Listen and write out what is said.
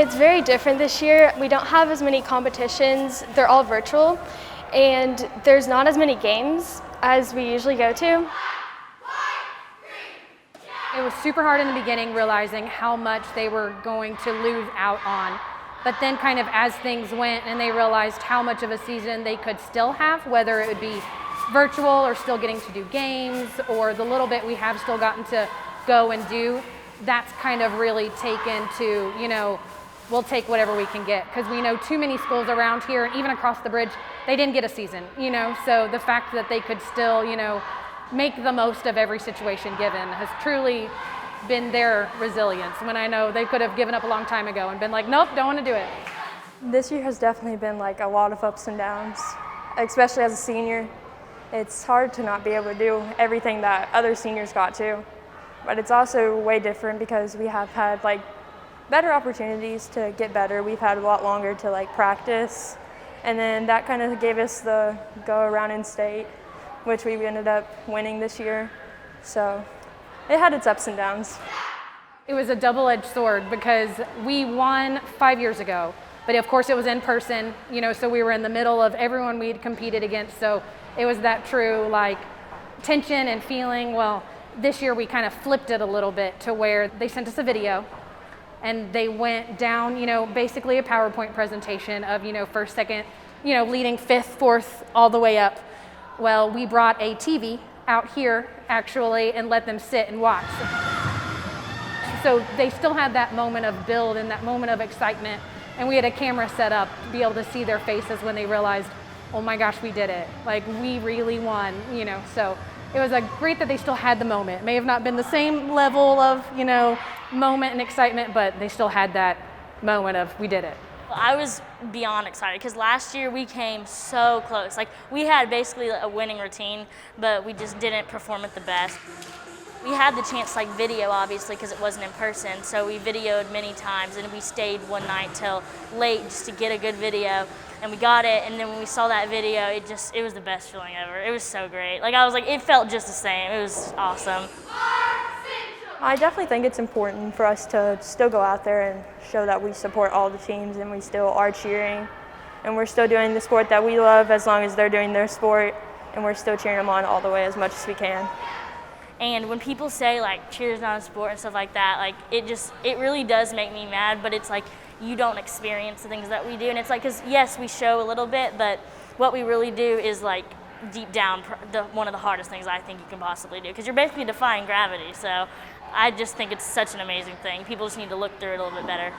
It's very different this year. We don't have as many competitions. They're all virtual, and there's not as many games as we usually go to. It was super hard in the beginning, realizing how much they were going to lose out on. But then kind of as things went and they realized how much of a season they could still have, whether it would be virtual or still getting to do games or the little bit we have still gotten to go and do, that's kind of really taken to, we'll take whatever we can get. Because we know too many schools around here, and even across the bridge, they didn't get a season, So the fact that they could still, make the most of every situation given has truly been their resilience, when I know they could have given up a long time ago and been like, nope, don't want to do it. This year has definitely been like a lot of ups and downs, especially as a senior. It's hard to not be able to do everything that other seniors got to, but it's also way different because we have had like better opportunities to get better. We've had a lot longer to like practice, and then that kind of gave us the go around in state, which we ended up winning this year. So it had its ups and downs. It was a double-edged sword because we won 5 years ago, but of course it was in person, so we were in the middle of everyone we'd competed against. So it was that true like tension and feeling. Well, this year we kind of flipped it a little bit to where they sent us a video and they went down, basically a PowerPoint presentation of, first, second, leading fifth, fourth, all the way up. Well, we brought a TV out here actually and let them sit and watch. So they still had that moment of build and that moment of excitement, and we had a camera set up to be able to see their faces when they realized, oh my gosh, we did it. Like, we really won, So it was great that they still had the moment. It may have not been the same level of, moment and excitement, but they still had that moment of, we did it. I was beyond excited because last year we came so close. Like, we had basically a winning routine, but we just didn't perform at the best. We had the chance to video, obviously, because it wasn't in person, so we videoed many times, and we stayed one night till late just to get a good video, and we got it. And then when we saw that video, it was the best feeling ever. It was so great. It felt just the same. It was awesome. I definitely think it's important for us to still go out there and show that we support all the teams and we still are cheering, and we're still doing the sport that we love as long as they're doing their sport, and we're still cheering them on all the way as much as we can. And when people say cheer's not a sport and stuff like that, it really does make me mad, but it's you don't experience the things that we do. And it's because yes, we show a little bit, but what we really do is deep down one of the hardest things I think you can possibly do, because you're basically defying gravity. So I just think it's such an amazing thing. People just need to look through it a little bit better.